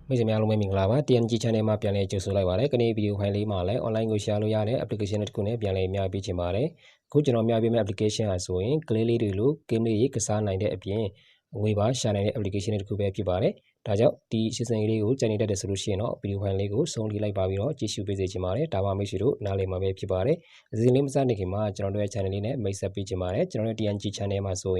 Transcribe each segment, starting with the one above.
Mizimalo Minglava, TNGmyanmar Piane Josulava, Kane video highly male, online Gushaluane, application at Kune, Piane Mia Bichimare, Kujanomia Bim application as wing, clearly Rulu, Kimli, Kasan 9 appear, Weaver, Shana application at Kube Pibare, Taja, T. Season Lego, Janita solution, video highly go, solely like Babino, Jishu Bizimare, Tama Mishiru, Nale Mame Pibare, Zilim Sanikima, General Channeline, Mesa Pichimare, General TNGmyanmar so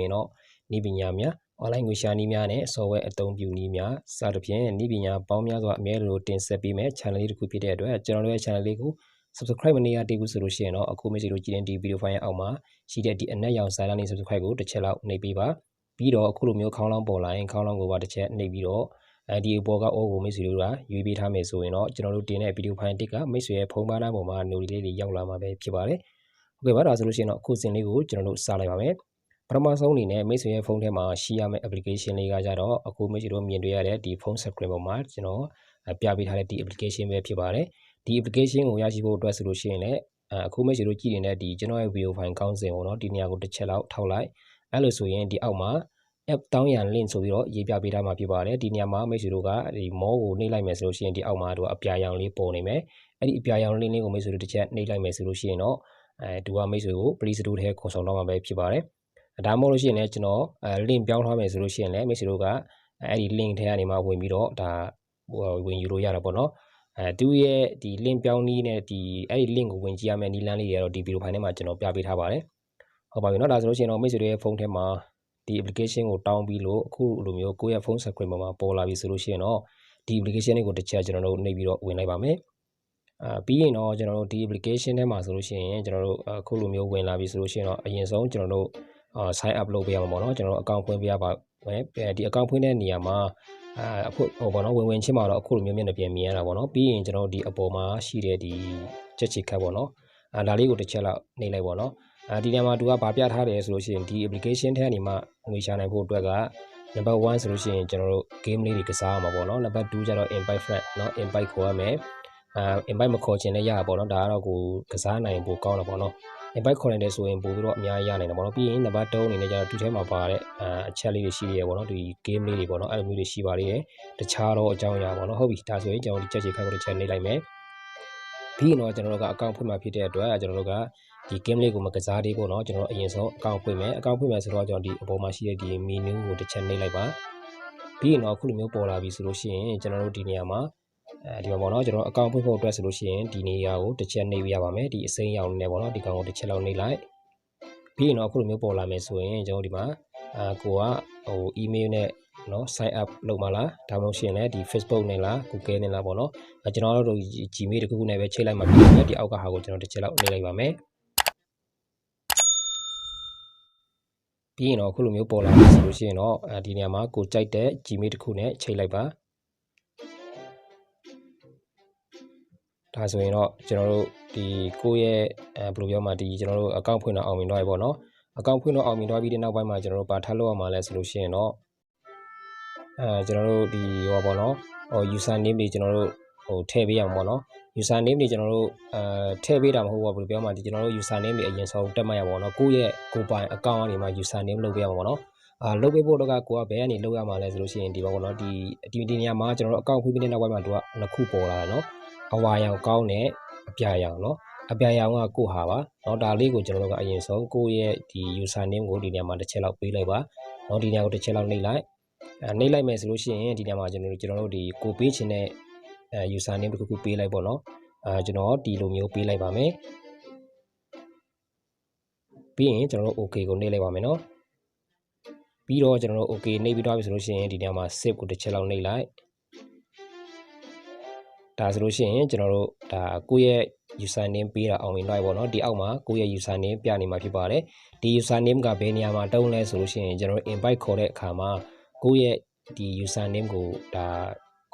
Nibinyamia. Online Wishanimiane, so at Tom Bunimia, Sarpian, Nibia, Baumia, Melo, Tin Sepime, channel Cupid, general channel, subscribe near the solution or a committee GND video fire Alma, she did the Anaya Salani subscribe to chill out Nebiba, Bido, Kulumio, Kalam Bola, and Kalam over the chat Nebido, and the Boga over Missoura, you beat Hameso, general dinner video pantica, Miss Pomana, Moma, no lady young lama pibare. Okay, what resolution of Cousin Ligu, general Salame. Pramasoni ne Miss phone him a Shia application Ligajaro, a Kumishiro Miendria, the phone subscriber march, a Piabit had the application web Pibare, the application Uyashibo resolution, a Kumishiro in the general view fine council or not, Diniago to chill out, Taulai, Alusuyan, the Alma, Ep Town and Lin Soviro, Yabita Mapibare, Diniama, Meshuga, the more Nila Mesolution, the Alma to appear youngly ponime, and the Piayan Lini Mesuru to chat Nila Mesolution, to a Mesu, please do here Kosonoma by Pibare. Damology national link Biao resolution, Messiroga, any link to animal when we do that when you do Yarabono. Do ye the link Biao need the any link when Giamani Lani or the Bilupanema of Biabit Havare? About not resolution or Messier phone tema, the application or down below, cool Lumio, Kuya phone sacrament, Pola resolution or the application go to church general Navy when I may. Being or general the application and solution, general Kulumio when I solution or against all general. Sign up low via mono general account point via the account point and Yama put over when Chima or cool million of Yamia one being general the Aboma, she did the Chechi Cabono, and I go to Chella Nile Bono. The Yamadua Babia had a solution, the application Tanima, which I put Draga. Number 1 solution general game lady Kasama Bono, number 2 general invite friend, not invite Kuame, invite Makoch in a Yabono, Darago Kasana and Bukana Bono. By calling this way in Buru Miayan and Monopi in the battle in the Yard to Tema Bare, Charlie the Shia, one of the game lady, one of the Shibari, the Charo, Jaya, one of Hobby, that's way, John the Judge Cavalry Channel like me. Pino General account put my Peter to General, the game legal Macazadi, one of General Yenso, account put me as Roger on the Oboma Shia, the meaning with the Channel like that. Pino Kulumio Pola Visolution, General Diniama. The Mono general account for resolution, Dinia, the Chen Navy Avame, the saying out never the count the Chelo Nilai. Pino Kulmupola Mesway, Jodima, Goa, or email no sign up Lomala, Tamoshine, the Facebook Nela, Kuken and Labono, a general Jimmy the Kune Chela Mapia, the Alcohol general Chelo Nilavame. Pino Kulmupola resolution or Diniama, good tight there, Jimmy the Kune, Chelaba. So general the Koye Bluvioma, the general account point of Mindoibono, account point of Mindovi by my general Batalo Mala solution or general the Wabono or username the general or Tebiam Mono, username the general Tebiam who will be the general username the agents of Demayabono, Koye, go by account in my username Lobiamono. Lobe Bodoga go up any lower Mala solution in the Wabono, the Dinia general account within a woman to a cupola, no. Awayang kau ne apyayang no apyayang nga ko hawa no da li koကျွန်တော်တို့ကအရင်ဆုံးကိုယ့်ရဲ့ဒီ username ကိုဒီနေရာမှာတစ်ချက်လောက်ပေးလိုက်ပါเนาะဒီနေရာကိုတစ်ချက်လောက်နှိပ်လိုက်နှိပ်လိုက်မယ်ဆိုလို့ရှိရင်ဒီနေရာမှာကျွန်တော်တို့ဒီကိုပေးချင်တဲ့username တစ်ခုခုပေးလိုက်ပေါ့เนาะကျွန်တော်ဒီလိုမျိုးပေးလိုက်ပါမယ်ပြီးရင်ကျွန်တော်တို့ okay ကိုနှိပ်လိုက်ပါမယ်เนาะပြီးတော့ကျွန်တော်တို့ okay နှိပ်ပြီးတော့ပြီဆိုလို့ရှိရင်ဒီနေရာမှာ save ကိုတစ်ချက်လောက်နှိပ်လိုက်ဒါဆိုလို့ရှိရင်ကျွန်တော်တို့ဒါကိုယ့်ရဲ့ username ပေးတာအောင်မြင်လိုက်ပေါ့နော်ဒီအောက်မှာကိုယ့်ရဲ့ username ပြနေမှာဖြစ်ပါတယ်ဒီ username ကဘယ်နေရာမှာတုံးလဲဆိုလို့ရှိရင်ကျွန်တော်တို့ invite ခေါ်တဲ့အခါမှာကိုယ့်ရဲ့ဒီ username ကိုဒါ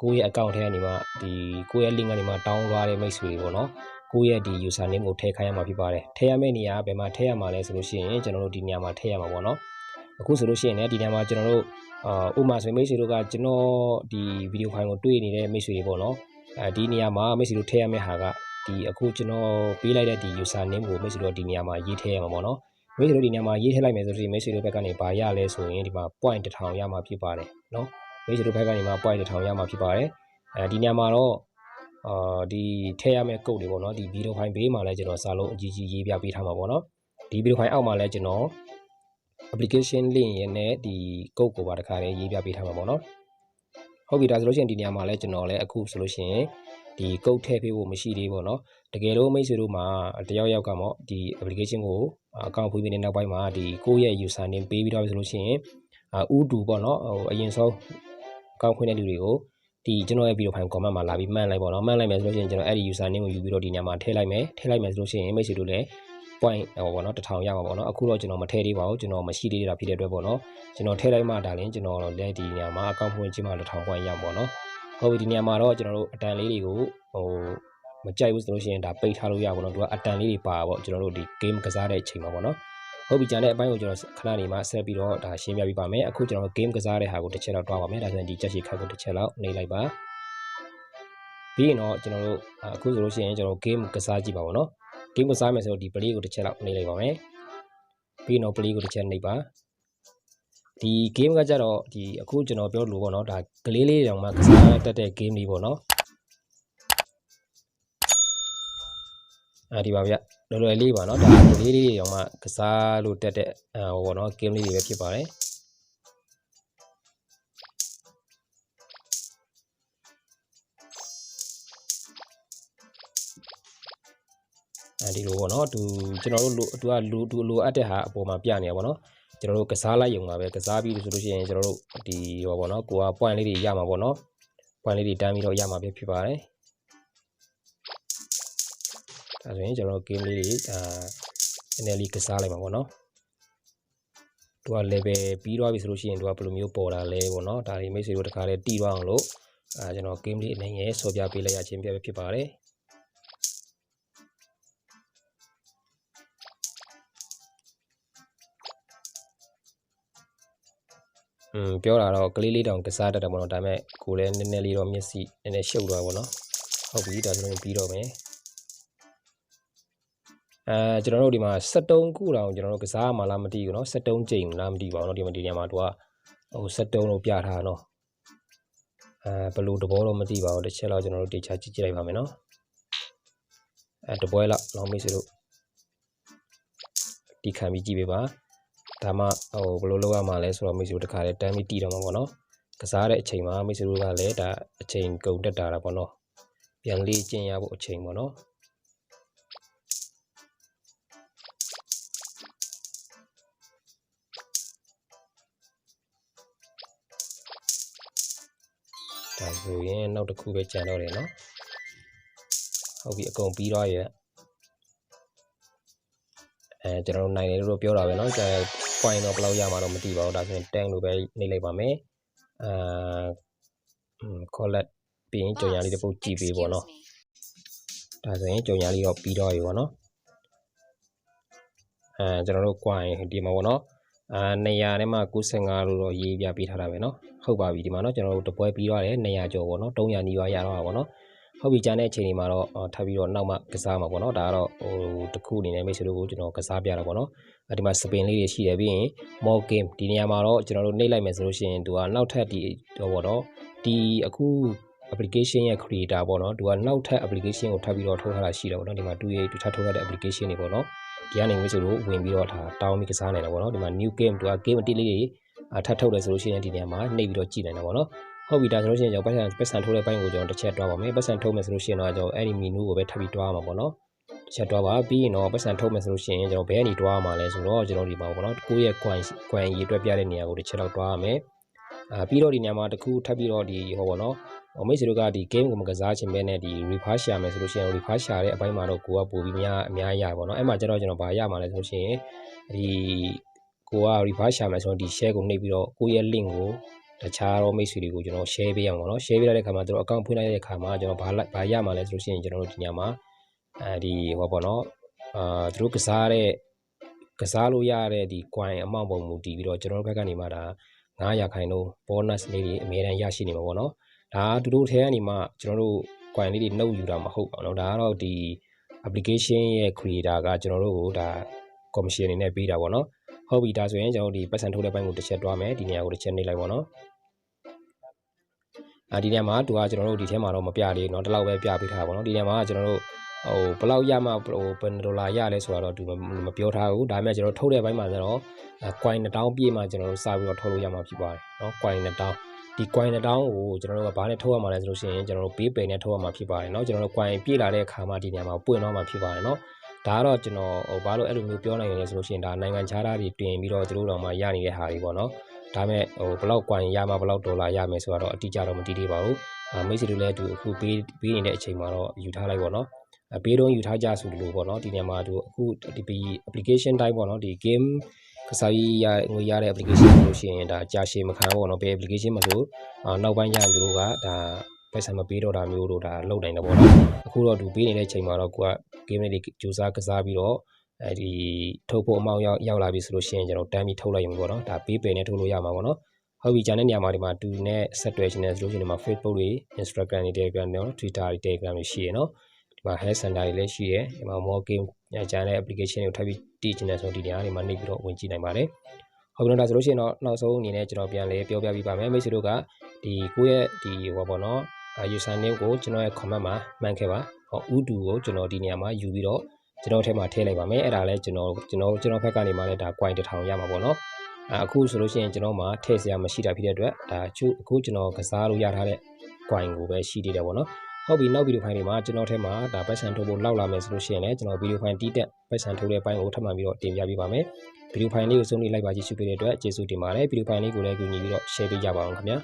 ကိုယ့်ရဲ့ account ထဲကနေမှဒီကိုယ့်ရဲ့ link ကနေမှတောင်းသွားတဲ့မိတ်ဆွေတွေပေါ့နော်ကိုယ့်ရဲ့ဒီ username ကိုထည့်ခိုင်းရမှာဖြစ်ပါတယ်ထည့်ရမယ့်နေရာဘယ်မှာထည့်ရမှာလဲဆိုလို့ရှိရင်ကျွန်တော်တို့ဒီနေရာမှာထည့်ရမှာပေါ့နော်အခုဆိုလို့ရှိရင်လည်းဒီနေရာမှာကျွန်တော်တို့ဥပမာဆိုမိတ်ဆွေတို့ကကျွန်တော်ဒီ video file ကိုတွေ့နေတဲ့မိတ်ဆွေတွေပေါ့နော်ဒီနေရာမှာမိတ်ဆွေတို့ထည့်ရမယ့်ဟာကဒီအခုကျွန်တော်ပေးလိုက်တဲ့ဒီ username ကိုမိတ်ဆွေတို့ဒီနေရာမှာရေးထည့်ရမှာပေါ့နော်မိတ်ဆွေတို့ဒီနေရာမှာရေးထည့်လိုက်မယ်ဆိုရင်မိတ်ဆွေတို့ဘက်ကနေဘာရလဲဆိုရင်ဒီမှာ point 1000ရမှာဖြစ်ပါတယ်နော်မိတ်ဆွေတို့ဘက်ကနေမှာ point 1000ရမှာဖြစ်ပါတယ် ဒီညမှာတော့ဒီထည့်ရမယ့်ကုတ်တွေပေါ့နော်ဒီဗီဒီယိုဖိုင်ဘေးမှာလည်းကျွန်တော်စာလုံးအကြီးကြီးရေးပြပေးထားမှာပေါ့နော်ဒီဗီဒီယိုဖိုင်အောက်မှာလည်းကျွန်တော် application link ရနဲ့ဒီကုတ်ကိုပါတခါလေးရေးပြပေးထားမှာပေါ့နော်ဟုတ်ပြီဒါဆိုလို့ရှိရင်ဒီညမှာလည်းကျွန်တော်လည်းအခုဆိုလို့ရှိရင်ဒီကုတ်ထည့်ပေးဖို့မရှိသေးဘူးပေါ့နော်တကယ်လို့မိတ်ဆွေတို့မှာတယောက်ကပေါ့ဒီ application ကိုအကောင့်ဖွင့်ပြီးတဲ့နောက်ပိုင်းမှာဒီကိုယ့်ရဲ့ user name ပေးပြီးတော့ဆိုလို့ရှိရင်ဥတူပေါ့နော်အရင်ဆုံးအကောင့်ဖွင့်တဲ့လူတွေကိုဒီကျွန်တော်ရဲ့ဗီဒီယိုဖိုင် comment မှာလာပြီးမှန်းလိုက်ပေါ့နော်မှန်းလိုက်မယ်ဆိုလို့ရှိရင်ကျွန်တော်အဲ့ဒီ user name ကိုယူပြီးတော့ဒီညမှာထည့်လိုက်မယ်ဆိုလို့ရှိရင်မိတ်ဆွေတို့လည်း point ပေါ့နော်1000ရမှာပေါ့နော်အခုတော့ကျွန်တော်မထည့်သေးပါဘူးကျွန်တော်မရှိသေးတာဖြစ်တဲ့အတွက်ပေါ့နော်ကျွန်တော်ထည့်လိုက်မှဒါလည်းကျွန်တော်လည်းဒီညမှာအကောင့်ဖွင့်ခြင်းမှာ1000 point ရမှာပေါ့နော်ဟုတ်ပြီဒီညမှာတော့ကျွန်တော်တို့အတန်လေးတွေကိုမကြိုက်ဘူးဆိုလို့ရှိရင်ဒါပိတ်ထားလို့ရပါတော့သူကအတန်လေးတွေပါပေါ့ကျွန်တော်တို့ဒီ game ကစားတဲ့အချိန်မှာပေါ့နော်ဟုတ်ပြီကြတဲ့အပိုင်းကိုကျွန်တော်ခဏနေမှဆက်ပြီးတော့ဒါရှင်းပြပေးပါမယ်အခုကျွန်တော် game ကစားတဲ့ဟာကိုတစ်ချက်တော့တွားပါမယ်ဒါဆိုရင်ဒီချက်ရှိခါကိုတစ်ချက်လောက်နေလိုက်ပါပြီးရင်တော့ကျွန်တော်တို့အခုဆိုလို့ရှိရင်ကျွန်တော် game ကစားကြည့်ပါပေါ့နော် game ကစားမယ်ဆိုတော့ဒီ play ကိုတစ်ချက်လောက်နေလိုက်ပါမယ်ပြီးရင်တော့ play ကိုတစ်ချက်နေပါဒီ game ကကြတော့ဒီအခုကျွန်တော်ပြောလို့ပေါ့နော်ဒါကလေးလေးတောင်မှကစားတတ်တဲ့ game လေးပေါ့နော်ဒီပါဗျလော်လွယ်လေးပါနော်ဒါကလေးလေးတောင်မှကစားလို့တက်တဲ့ဟိုပေါ့နော် game လေးတွေပဲဖြစ်ပါတယ်ဒီလိုပေါ့နော်ကျွန်တော်တို့သူကလိုအပ်တဲ့ဟာအပေါ်မှာပြနေရပါတော့ကျွန်တော်တို့ကစားလိုက်ရုံပါပဲကစားပြီးဆိုလို့ရှိရင်ကျွန်တော်တို့ဒီဟောပေါ့နော်ကိုက point လေးတွေရမှာပေါ့နော် point လေးတွေတန်းပြီးတော့ရမှာပဲဖြစ်ပါတယ်ဒါဆိုရင်ကျွန်တော် game လေးတွေနည်းနည်းလေးကစားလိုက်ပါပေါ့နော်သူက level ပြီးသွားပြီဆိုလို့ရှိရင်သူကဘယ်လိုမျိုးပေါ်လာလဲပေါ့နော်ဒါတွေမိတ်ဆွေတို့တခါလေးတီးသွားအောင်လို့ကျွန်တော် game လေးအနေနဲ့ဆော်ပြပေးလိုက်ရခြင်းပဲဖြစ်ပါတယ်ပြောတာတော့ကလေးလေးတောင်ကစားတတ်တယ်ပေါ့နော်ဒါပေမဲ့ကိုလည်းနည်းနည်းလေးတော့မျက်စိနည်းနည်းရှုပ်သွားပါတော့ဟုတ်ပြီဒါဆိုရင်ပြီးတော့မယ်ကျွန်တော်တို့ဒီမှာ73ခုတောင်ကျွန်တော်တို့ကစားမှလားမသိဘူးเนาะ73ကြိမ်လားမသိပါဘူးเนาะဒီနေရာမှာသူကဟို73လို့ပြထားเนาะဘယ်လိုတဘောတော့မသိပါဘူးတစ်ချက်တော့ကျွန်တော်တို့တေချာကြည့်လိုက်ပါမယ်เนาะတပွဲလောက်တော့မိတ်ဆွေတို့တီးခံပြီးကြည့်ပေးပါဒါမှဟိုဘယ်လိုလုပ်ရမှာလဲဆိုတော့မိတ်ဆွေတို့တခါတည်းတန်းပြီးတီးတော့မှာပေါ့เนาะကစားတဲ့အချိန်မှာမိတ်ဆွေတို့ကလည်းဒါအချိန်ကုန်တက်တာပေါ့เนาะပြန်လေးကျင့်ရဖို့အချိန်ပေါ့เนาะဒါဆိုရင်နောက်တစ်ခုပဲကြံတော့တယ်เนาะဟုတ်ပြီအကုန်ပြီးသွားရဲ့ကျွန်တော်တို့နိုင်တယ်လို့ပြောတာပဲเนาะpoint တော့ဘယ်လောက်ရမှာတော့မသိပါဘူးဒါဆိုရင်10လို့ပဲနေလိုက်ပါမယ်collect ပြီးရင်ကြော်ညာလေးတစ်ပုတ်ကြည့်ပေးပေါ့เนาะဒါဆိုရင်ကြော်ညာလေးတော့ပြီးတော့ရေပေါ့เนาะကျွန်တော်တို့ coin ဒီမှာပေါ့เนาะ200နဲ့မှ95လို့တော့ရေးပြပေးထားတာပဲเนาะဟုတ်ပါပြီဒီမှာเนาะကျွန်တော်တို့တပွဲပြီးသွားတယ်200ကျော်ပေါ့เนาะ300နီးပါးရတော့တာပေါ့เนาะဟုတ်ပြီကျန်တဲ့အချိန်ဒီမှာတော့ထပ်ပြီးတော့နောက်မှကစားမှာပေါ့เนาะဒါကတော့ဟိုတစ်ခုအနေနဲ့မိတ်ဆွေတို့ကိုကျွန်တော်ကစားပြတာပေါ့เนาะဒီမှာ spin လေးတွေရှိတယ်ပြီးရင် more game ဒီနေရာမှာတော့ကျွန်တော်တို့နှိပ်လိုက်မယ်ဆိုလို့ရှိရင်သူကနောက်ထပ်ဒီပေါ့เนาะဒီအခု application ရဲ့ creator ပေါ့เนาะသူကနောက်ထပ် application ကိုထပ်ပြီးတော့ထုတ်ထားတာရှိတယ်ပေါ့เนาะဒီမှာသူရဲ့ထပ်ထုတ်ထားတဲ့ application တွေပေါ့เนาะဒီကနေမိတ်ဆွေတို့ဝင်ပြီးတော့တောင်းပြီးကစားနိုင်တယ်ပေါ့เนาะဒီမှာ new game သူက game အတိတ်လေးတွေထပ်ထုတ်တယ်ဆိုလို့ရှိရင်ဒီနေရာမှာနှိပ်ပြီးတော့ကြည့်နိုင်တယ်ပေါ့เนาะဟုတ်ပြီဒါဆိုလို့ရှိရင်ကျွန်တော်ပတ်စံထိုးတဲ့ပိုင်းကိုကျွန်တော်တစ်ချက်တွားပါမယ်ပတ်စံထုတ်မယ်ဆိုလို့ရှိရင်တော့ကျွန်တော်အဲ့ဒီ menu ကိုပဲထပ်ပြီးတွားမှာပေါ့เนาะတစ်ချက်တွားပါပြီးရင်တော့ပတ်စံထုတ်မယ်ဆိုလို့ရှိရင်ကျွန်တော်ဘယ်ကနေတွားမှာလဲဆိုတော့ကျွန်တော်ဒီမှာပေါ့เนาะကိုယ့်ရဲ့ coin ရေးတွက်ပြတဲ့နေရာကိုတစ်ချက်တော့တွားရမယ်ပြီးတော့ဒီနေရာမှာတစ်ခုထပ်ပြီးတော့ဒီဟောပေါ့เนาะမိတ်ဆွေတို့ကဒီ game ကိုမကစားချင်ဘဲနဲ့ဒီ refresh ရှာမယ်ဆိုလို့ရှိရင် refresh ရှာတဲ့အပိုင်းမှာတော့ကိုကပို့ပြီးအများရပါတော့အဲ့မှာကျတော့ကျွန်တော်ဗာရမှာလဲဆိုလို့ရှိရင်ဒီကိုက refresh ရှာမယ်ဆိုတော့ဒီ share ကိုနှိပ်ပြီးတော့ကိုယ့်ရဲ့ link ကိုတခြားတော့မိတ်ဆွေတွေကိုကျွန်တော် share ပေးအောင်ပေါ့နော် share ပေးလိုက်တဲ့ခါမှာကျွန်တော် account ဖွင့်လိုက်တဲ့ခါမှာကျွန်တော်ဗာရမှာလဲဆိုလို့ရှိရင်ကျွန်တော်တို့ဒီညမှာဒီဟောပေါ့နော်သူတို့ကစားလို့ရတဲ့ဒီ coin အမောင့်ပုံမူတည်ပြီးတော့ကျွန်တော်တို့ဘက်ကနေမှဒါ900ခိုင်နှုန်း bonus လေးတွေအများတန်းရရှိနေမှာပေါ့နော်ဒါသူတို့ထဲကနေမှကျွန်တော်တို့ coin လေးတွေနှုတ်ယူတာမဟုတ်ပါဘူးဒါကတော့ဒီ application ရဲ့ creator ကကျွန်တော်တို့ကိုဒါ commission အနေနဲ့ပေးတာပေါ့နော်ဟုတ်ပြီဒါဆိုရင်ကျွန်တော်ဒီပတ်စံထုတ်တဲ့ဘက်ကိုတစ်ချက်တွားမယ်ဒီနေရာကိုတစ်ချက်နှိပ်လိုက်ပေါ့နော် ဒီနေရာမှာသူကကျွန်တော်တို့ဒီထဲမှာတော့မပြသေးဘူးเนาะဒီလောက်ပဲပြပေးထားပါတော့ဒီနေရာမှာကျွန်တော်တို့ဘယ်လောက်ရမှဘယ်ဒေါ်လာရလဲဆိုတော့သူမပြောထားဘူးဒါပေမဲ့ကျွန်တော်ထုတ်တဲ့ဘိုင်းမှာကျတော့coin 1000ပြည့်မှကျွန်တော်တို့စပြီးတော့ထုတ်လို့ရမှာဖြစ်ပါတယ်เนาะ coin 1000ဒီ coin 1000ကိုကျွန်တော်တို့ကဘာနဲ့ထုတ်ရမှာလဲဆိုလို့ရှိရင်ကျွန်တော်တို့ PayPal နဲ့ထုတ်ရမှာဖြစ်ပါတယ်เนาะကျွန်တော်တို့ coin ပြည့်လာတဲ့အခါမှာဒီနေရာမှာပွင့်တော့မှာဖြစ်ပါတယ်เนาะဒါကတော့ကျွန်တော်ဘာလို့အဲ့လိုမျိုးပြောနိုင်လဲဆိုလို့ရှိရင်ဒါနိုင်ငံခြားသားတွေတင်ပြီးတော့သူတို့တော့မှရနေတဲ့ဟာတွေပေါ့เนาะဒါပေမဲ့ဘယ်လောက် coin ရမှာဘယ်လောက်ဒေါ်လာရမယ်ဆိုတော့အတိအကျတော့မသိသေးပါဘူးမိတ်ဆွေတို့လည်းသူအခုပေးနေတဲ့အချိန်မှာတော့ယူထားလိုက်ပေါ့เนาะပေးတော့ယူထားကြဆိုလို့ပေါ့เนาะဒီနေရာမှာသူအခုဒီ application တိုင်းပေါ့เนาะဒီ game ကစားရေးရငွေရတဲ့ application လို့ရှိရင်ဒါကြာရှည်မခံဘူးပေါ့เนาะဘယ် application မဆိုနောက်ပိုင်းကျရင်သူတို့ကဒါပိုက်ဆံမပေးတော့တာမျိုးတို့ဒါလုပ်နိုင်တယ်ပေါ့เนาะအခုတော့သူပေးနေတဲ့အချိန်မှာတော့ကိုက game လေးတွေကြိုးစားကစားပြီးတော့ဒီထုတ်ဖို့အမောက်ရောက်လာပြီဆိုလို့ရှိရင်ကျွန်တော်တန်းပြီးထုတ်လိုက်ရင်ပေါ့เนาะဒါ PayPal နဲ့ထုတ်လို့ရမှာပေါ့เนาะဟုတ်ပြီဂျန်တဲ့နေရာမှာဒီမှာတူနဲ့ဆက်တွဲရှင်နေဆိုလို့ရှိရင်ဒီမှာ Facebook တွေ Instagram တွေ Telegram တွေ Twitter တွေ Telegram တွေရှိရเนาะဒီမှာ Health Center တွေလည်းရှိရဒီမှာ more game ဂျန်တဲ့ application တွေကိုထပ်ပြီးတည်ချင်တယ်ဆိုဒီနေရာတွေမှာနှိပ်ပြီးတော့ဝင်ကြည့်နိုင်ပါတယ်ဟုတ်ပြီတော့ဒါဆိုလို့ရှိရင်တော့နောက်ဆုံးအနေနဲ့ကျွန်တော်ပြန်လဲပြောပြပေးပါမယ်မိတ်ဆွေတို့ကဒီကိုယ့်ရဲ့ဒီဟောပေါ့เนาะuser name ကိုကျွန်တော်ရဲ့ comment မှာမှန်ခဲ့ပါဥတူကိုကျွန်တော်ဒီနေရာမှာယူပြီးတော့ကျွန်တော်ထဲမှာထည့်လိုက်ပါမယ်အဲ့ဒါလည်းကျွန်တော်ဘက်ကနေမှလည်းဒါ coin 1000ရမှာပေါ့เนาะအခုဆိုလို့ရှိရင်ကျွန်တော်မှာထည့်စရာမရှိတာဖြစ်တဲ့အတွက်ဒါအခုကျွန်တော်ကစားလို့ရထားတဲ့ coin ကိုပဲရှိသေးတယ်ပေါ့เนาะဟုတ်ပြီနောက်ဗီဒီယိုဖိုင်တွေမှာကျွန်တော်ထဲမှာဒါပိုက်ဆံထုတ်ဖို့လောက်လာမယ်ဆိုလို့ရှိရင်လည်းကျွန်တော်ဗီဒီယိုဖိုင်တီးတက်ပိုက်ဆံထုတ်တဲ့ဘိုင်းကိုထပ်မံပြီးတော့တင်ပြပေးပါမယ်ဗီဒီယိုဖိုင်လေးကိုစုံနေလိုက်ပါကြည့်ရှုပေးတဲ့အတွက်ကျေးဇူးတင်ပါတယ်ဗီဒီယိုဖိုင်လေးကိုလည်းကူညီပြီးတော့ share ပေးကြပါအောင်ခင်ဗျာ